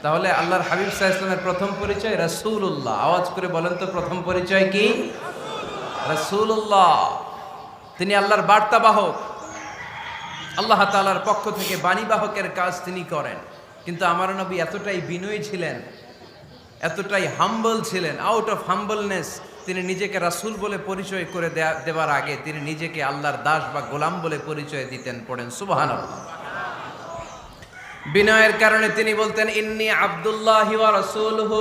তাহলে আল্লাহর হাবিব সাল্লাল্লাহু আলাইহি ওয়াসাল্লামের প্রথম পরিচয় রাসূলুল্লাহ। আওয়াজ করে বলেন তো প্রথম পরিচয় কি? রাসূলুল্লাহ। তিনি আল্লাহর বার্তাবাহক, আল্লাহ তাআলার পক্ষ থেকে বাণীবাহকের কাজ তিনি করেন। কিন্তু আমার নবী এতটাই বিনয়ী ছিলেন, এতটাই হাম্বল ছিলেন, আউট অফ হাম্বলনেস তিনি নিজেকে রাসূল বলে পরিচয় করে দেওয়ার আগে তিনি নিজেকে আল্লাহর দাস বা গোলাম বলে পরিচয় দিতেন। পড়েন সুবহানাল্লাহ। বিনয়ের কারণে তিনি বলতেন ইন্নী আব্দুল্লাহি ওয়া রাসূলুহু,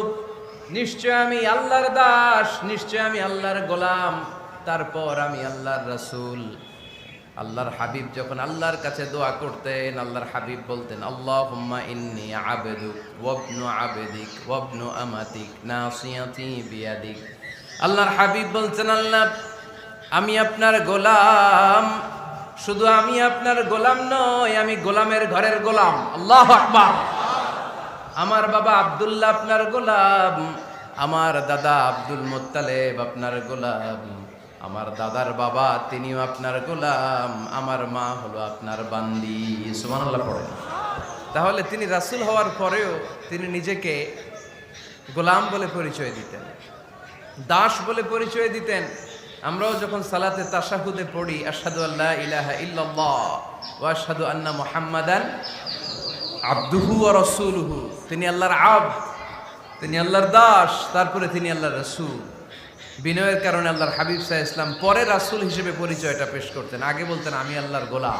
নিশ্চয় আমি আল্লাহর দাস, নিশ্চয় আমি আল্লাহর গোলাম, তারপর আমি আল্লাহর রাসূল। আল্লাহর হাবিব যখন আল্লাহর কাছে দোয়া করতেন, আল্লাহর হাবিব বলতেন আল্লাহুম্মা ইন্নী আবদুক ওয়া ইবনু আবদিক ওয়া ইবনু আমাতিক নাসিয়াতি বিয়াদিক। আল্লাহর হাবিব বলতেন আল্লাহ আমি আপনার গোলাম, শুধু আমি আপনার গোলাম নয়, আমি গোলামের ঘরের গোলাম। আল্লাহু আকবার। আমার বাবা আব্দুল্লাহ আপনার গোলাম, আমার দাদা আব্দুল মুত্তালিব আপনার গোলাম, আমার দাদার বাবা তিনিও আপনার গোলাম, আমার মা হলো আপনার বান্দি। সুবহানাল্লাহ পড়েন। তাহলে তিনি রাসূল হওয়ার পরেও তিনি নিজেকে গোলাম বলে পরিচয় দিতেন, দাস বলে পরিচয় দিতেন। আমরাও যখন সালাতে তাশাহুদে পড়ি আশহাদু আল্লা ইলাহা ইল্লাল্লাহ ওয়া আশহাদু আন্না মুহাম্মাদান আবদুহু ওয়া রাসূলুহু, তিনি আল্লাহর আবদ, তিনি আল্লাহর দাস, তারপরে তিনি আল্লাহর রাসূল। বিনয়ের কারণে আল্লাহর হাবিব সাল্লাল্লাহু আলাইহি ওয়াসাল্লাম পরে রাসূল হিসেবে পরিচয়টা পেশ করতেন, আগে বলতেন আমি আল্লাহর গোলাম।